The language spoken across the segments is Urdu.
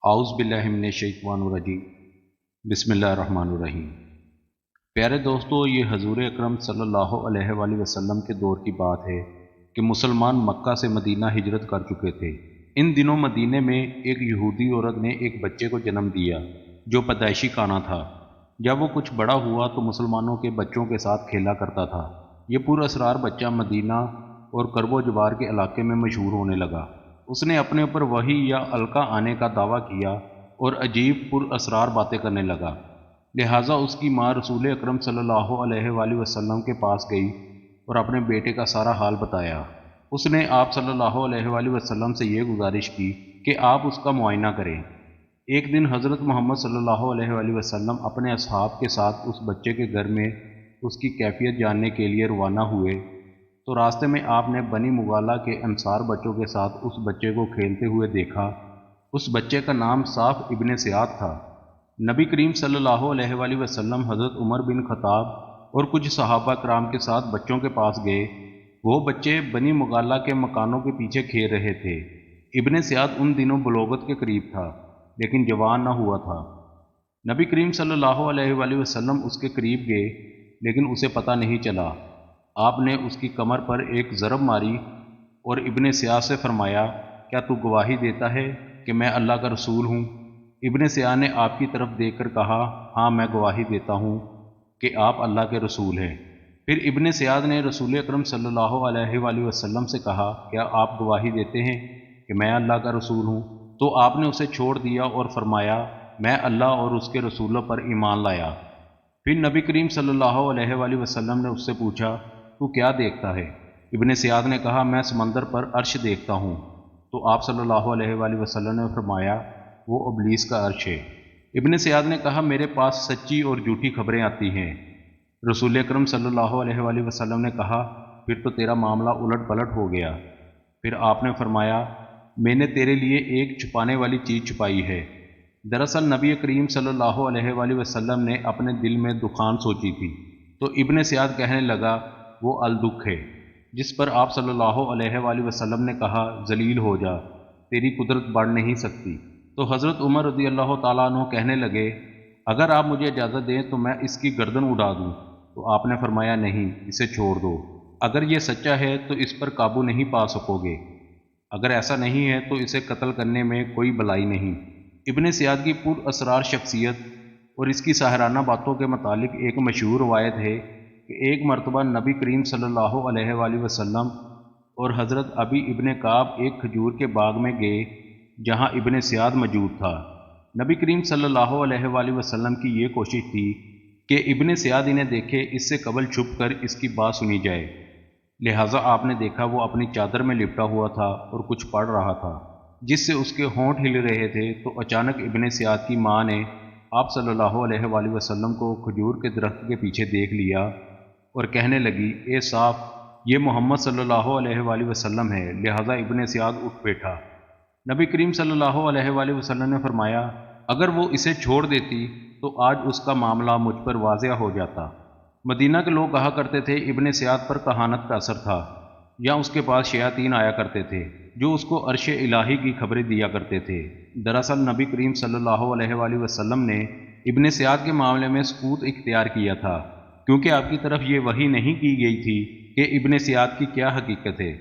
اعوذ باللہ من الشیطان الرجیم بسم اللہ الرحمن الرحیم۔ پیارے دوستو، یہ حضور اکرم صلی اللہ علیہ وآلہ وسلم کے دور کی بات ہے کہ مسلمان مکہ سے مدینہ ہجرت کر چکے تھے۔ ان دنوں مدینے میں ایک یہودی عورت نے ایک بچے کو جنم دیا جو پیدائشی کانا تھا۔ جب وہ کچھ بڑا ہوا تو مسلمانوں کے بچوں کے ساتھ کھیلا کرتا تھا۔ یہ پر اسرار بچہ مدینہ اور کرب و جبار کے علاقے میں مشہور ہونے لگا۔ اس نے اپنے اوپر وحی یا القا آنے کا دعویٰ کیا اور عجیب پر اسرار باتیں کرنے لگا۔ لہٰذا اس کی ماں رسول اکرم صلی اللہ علیہ وآلہ وسلم کے پاس گئی اور اپنے بیٹے کا سارا حال بتایا۔ اس نے آپ صلی اللہ علیہ وآلہ وسلم سے یہ گزارش کی کہ آپ اس کا معائنہ کریں۔ ایک دن حضرت محمد صلی اللہ علیہ وآلہ وسلم اپنے اصحاب کے ساتھ اس بچے کے گھر میں اس کی کیفیت جاننے کے لیے روانہ ہوئے تو راستے میں آپ نے بنی مغالہ کے انصار بچوں کے ساتھ اس بچے کو کھیلتے ہوئے دیکھا۔ اس بچے کا نام صاف ابن سیاد تھا۔ نبی کریم صلی اللہ علیہ وآلہ وسلم حضرت عمر بن خطاب اور کچھ صحابہ کرام کے ساتھ بچوں کے پاس گئے۔ وہ بچے بنی مغالہ کے مکانوں کے پیچھے کھیل رہے تھے۔ ابن سیاد ان دنوں بلوغت کے قریب تھا لیکن جوان نہ ہوا تھا۔ نبی کریم صلی اللہ علیہ وآلہ وسلم اس کے قریب گئے لیکن اسے پتہ نہیں چلا۔ آپ نے اس کی کمر پر ایک ضرب ماری اور ابن سیاد سے فرمایا، کیا تو گواہی دیتا ہے کہ میں اللہ کا رسول ہوں؟ ابن سیاد نے آپ کی طرف دیکھ کر کہا، ہاں میں گواہی دیتا ہوں کہ آپ اللہ کے رسول ہیں۔ پھر ابن سیاد نے رسول اکرم صلی اللہ علیہ وآلہ وسلم سے کہا، کیا آپ گواہی دیتے ہیں کہ میں اللہ کا رسول ہوں؟ تو آپ نے اسے چھوڑ دیا اور فرمایا، میں اللہ اور اس کے رسولوں پر ایمان لایا۔ پھر نبی کریم صلی اللہ علیہ وآلہ وسلم نے اس سے پوچھا، تو کیا دیکھتا ہے؟ ابن سیاد نے کہا، میں سمندر پر عرش دیکھتا ہوں۔ تو آپ صلی اللہ علیہ وآلہ وسلم نے فرمایا، وہ ابلیس کا عرش ہے۔ ابن سیاد نے کہا، میرے پاس سچی اور جھوٹی خبریں آتی ہیں۔ رسول اکرم صلی اللہ علیہ وآلہ وسلم نے کہا، پھر تو تیرا معاملہ الٹ پلٹ ہو گیا۔ پھر آپ نے فرمایا، میں نے تیرے لیے ایک چھپانے والی چیز چھپائی ہے۔ دراصل نبی کریم صلی اللہ علیہ وآلہ وسلم نے اپنے دل میں دخان سوچی تھی۔ تو ابن سیاد کہنے لگا، وہ الدخ ہے جس پر آپ صلی اللہ علیہ وآلہ وسلم نے کہا، ذلیل ہو جا، تیری قدرت بڑھ نہیں سکتی۔ تو حضرت عمر رضی اللہ تعالیٰ عنہ کہنے لگے، اگر آپ مجھے اجازت دیں تو میں اس کی گردن اڑا دوں۔ تو آپ نے فرمایا، نہیں، اسے چھوڑ دو۔ اگر یہ سچا ہے تو اس پر قابو نہیں پا سکو گے، اگر ایسا نہیں ہے تو اسے قتل کرنے میں کوئی بلائی نہیں۔ ابن سیاد کی پر اسرار شخصیت اور اس کی ساحرانہ باتوں کے متعلق ایک مشہور روایت ہے کہ ایک مرتبہ نبی کریم صلی اللہ علیہ وآلہ وسلم اور حضرت ابی ابن کعب ایک کھجور کے باغ میں گئے جہاں ابن سیاد موجود تھا۔ نبی کریم صلی اللہ علیہ وآلہ وسلم کی یہ کوشش تھی کہ ابن سیاد انہیں دیکھے، اس سے قبل چھپ کر اس کی بات سنی جائے۔ لہٰذا آپ نے دیکھا وہ اپنی چادر میں لپٹا ہوا تھا اور کچھ پڑھ رہا تھا جس سے اس کے ہونٹ ہل رہے تھے۔ تو اچانک ابن سیاد کی ماں نے آپ صلی اللہ علیہ وآلہ وسلم کو کھجور کے درخت کے پیچھے دیکھ لیا اور کہنے لگی، اے صاف، یہ محمد صلی اللہ علیہ وآلہ وسلم ہے۔ لہٰذا ابن سیاد اٹھ بیٹھا۔ نبی کریم صلی اللہ علیہ وآلہ وسلم نے فرمایا، اگر وہ اسے چھوڑ دیتی تو آج اس کا معاملہ مجھ پر واضح ہو جاتا۔ مدینہ کے لوگ کہا کرتے تھے ابن سیاد پر کہانت کا اثر تھا، یا اس کے پاس شیاطین آیا کرتے تھے جو اس کو عرش الہی کی خبریں دیا کرتے تھے۔ دراصل نبی کریم صلی اللہ علیہ وآلہ وسلم نے ابن سیاد کے معاملے میں سکوت اختیار کیا تھا کیونکہ آپ کی طرف یہ وحی نہیں کی گئی تھی کہ ابن سیاد کی کیا حقیقت ہے،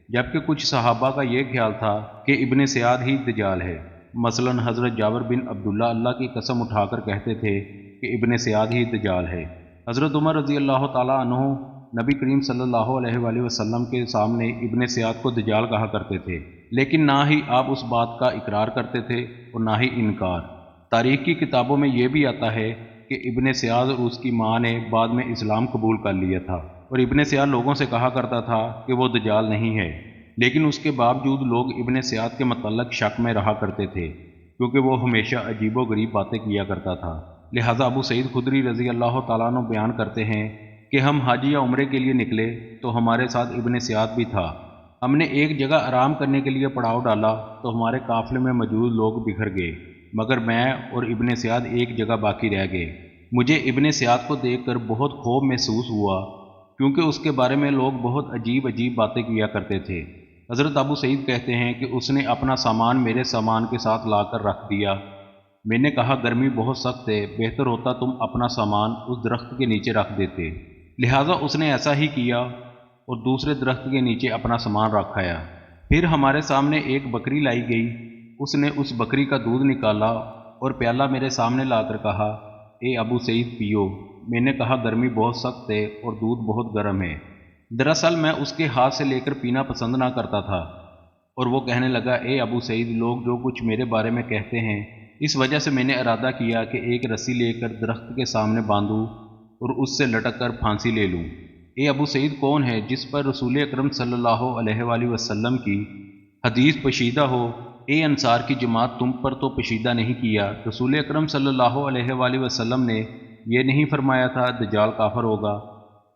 جبکہ کچھ صحابہ کا یہ خیال تھا کہ ابن سیاد ہی دجال ہے۔ مثلا حضرت جابر بن عبداللہ اللہ کی قسم اٹھا کر کہتے تھے کہ ابن سیاد ہی دجال ہے۔ حضرت عمر رضی اللہ تعالیٰ عنہ نبی کریم صلی اللہ علیہ وآلہ وسلم کے سامنے ابن سیاد کو دجال کہا کرتے تھے، لیکن نہ ہی آپ اس بات کا اقرار کرتے تھے اور نہ ہی انکار۔ تاریخ کی کتابوں میں یہ بھی آتا ہے کہ ابن سیاد اور اس کی ماں نے بعد میں اسلام قبول کر لیا تھا، اور ابن سیاد لوگوں سے کہا کرتا تھا کہ وہ دجال نہیں ہے، لیکن اس کے باوجود لوگ ابن سیاد کے متعلق شک میں رہا کرتے تھے کیونکہ وہ ہمیشہ عجیب و غریب باتیں کیا کرتا تھا۔ لہٰذا ابو سعید خدری رضی اللہ تعالیٰ عنہ بیان کرتے ہیں کہ ہم حج یا عمرے کے لیے نکلے تو ہمارے ساتھ ابن سیاد بھی تھا۔ ہم نے ایک جگہ آرام کرنے کے لیے پڑاؤ ڈالا تو ہمارے قافلے میں موجود لوگ بکھر گئے مگر میں اور ابن سیاد ایک جگہ باقی رہ گئے۔ مجھے ابن سیاد کو دیکھ کر بہت خوف محسوس ہوا کیونکہ اس کے بارے میں لوگ بہت عجیب عجیب باتیں کیا کرتے تھے۔ حضرت ابو سعید کہتے ہیں کہ اس نے اپنا سامان میرے سامان کے ساتھ لا کر رکھ دیا۔ میں نے کہا گرمی بہت سخت ہے، بہتر ہوتا تم اپنا سامان اس درخت کے نیچے رکھ دیتے۔ لہٰذا اس نے ایسا ہی کیا اور دوسرے درخت کے نیچے اپنا سامان رکھ آیا۔ پھر ہمارے سامنے ایک بکری لائی گئی، اس نے اس بکری کا دودھ نکالا اور پیالہ میرے سامنے لا کر کہا اے ابو سعید پیو۔ میں نے کہا گرمی بہت سخت ہے اور دودھ بہت گرم ہے۔ دراصل میں اس کے ہاتھ سے لے کر پینا پسند نہ کرتا تھا، اور وہ کہنے لگا اے ابو سعید لوگ جو کچھ میرے بارے میں کہتے ہیں، اس وجہ سے میں نے ارادہ کیا کہ ایک رسی لے کر درخت کے سامنے باندھوں اور اس سے لٹک کر پھانسی لے لوں۔ اے ابو سعید کون ہے جس پر رسول اکرم صلی اللہ علیہ وآلہ وسلم کی حدیث پشیدہ ہو؟ اے انصار کی جماعت تم پر تو پشیدہ نہیں کیا، رسول اکرم صلی اللہ علیہ وآلہ وسلم نے یہ نہیں فرمایا تھا دجال کافر ہوگا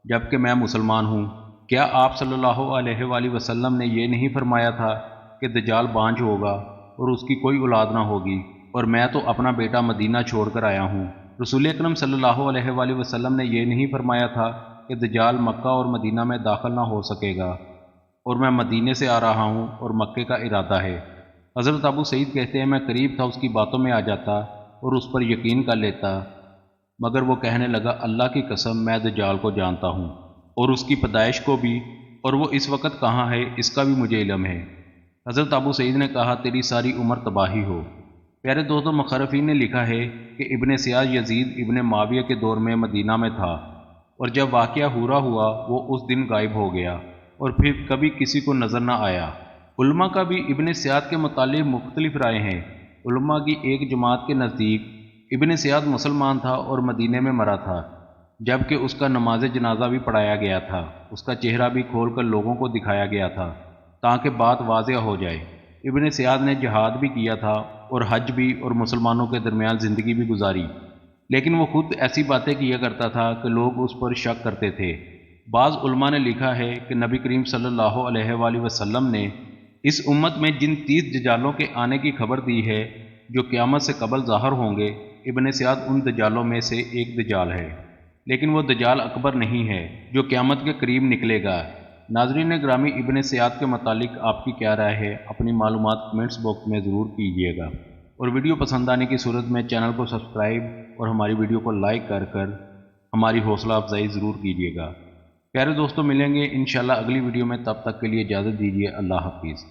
جبکہ میں مسلمان ہوں؟ کیا آپ صلی اللہ علیہ وآلہ وسلم نے یہ نہیں فرمایا تھا کہ دجال بانجھ ہوگا اور اس کی کوئی اولاد نہ ہوگی، اور میں تو اپنا بیٹا مدینہ چھوڑ کر آیا ہوں؟ رسول اکرم صلی اللہ علیہ وآلہ وسلم نے یہ نہیں فرمایا تھا کہ دجال مکہ اور مدینہ میں داخل نہ ہو سکے گا، اور میں مدینے سے آ رہا ہوں اور مکے کا ارادہ ہے؟ حضرت ابو سعید کہتے ہیں میں قریب تھا اس کی باتوں میں آ جاتا اور اس پر یقین کر لیتا، مگر وہ کہنے لگا اللہ کی قسم میں دجال کو جانتا ہوں اور اس کی پیدائش کو بھی، اور وہ اس وقت کہاں ہے اس کا بھی مجھے علم ہے۔ حضرت ابو سعید نے کہا تیری ساری عمر تباہی ہو۔ پیارے دوستوں، مخرفین نے لکھا ہے کہ ابن سیاد یزید ابن معاویہ کے دور میں مدینہ میں تھا، اور جب واقعہ پورا ہوا وہ اس دن غائب ہو گیا اور پھر کبھی کسی کو نظر نہ آیا۔ علماء کا بھی ابن سیاد کے متعلق مختلف رائے ہیں۔ علماء کی ایک جماعت کے نزدیک ابن سیاد مسلمان تھا اور مدینے میں مرا تھا، جبکہ اس کا نماز جنازہ بھی پڑھایا گیا تھا، اس کا چہرہ بھی کھول کر لوگوں کو دکھایا گیا تھا تاکہ بات واضح ہو جائے۔ ابن سیاد نے جہاد بھی کیا تھا اور حج بھی، اور مسلمانوں کے درمیان زندگی بھی گزاری، لیکن وہ خود ایسی باتیں کیا کرتا تھا کہ لوگ اس پر شک کرتے تھے۔ بعض علماء نے لکھا ہے کہ نبی کریم صلی اللہ علیہ وآلہ وسلم نے اس امت میں جن 30 دجالوں کے آنے کی خبر دی ہے جو قیامت سے قبل ظاہر ہوں گے، ابن سیاد ان دجالوں میں سے ایک دجال ہے، لیکن وہ دجال اکبر نہیں ہے جو قیامت کے قریب نکلے گا۔ ناظرین گرامی، ابن سیاد کے متعلق آپ کی کیا رائے ہے؟ اپنی معلومات کمنٹس باکس میں ضرور کیجیے گا، اور ویڈیو پسند آنے کی صورت میں چینل کو سبسکرائب اور ہماری ویڈیو کو لائک کر ہماری حوصلہ افزائی ضرور کیجیے گا۔ پیارے دوستوں، ملیں گے انشاءاللہ اگلی ویڈیو میں، تب تک کے لیے اجازت دیجیے، اللہ حافظ۔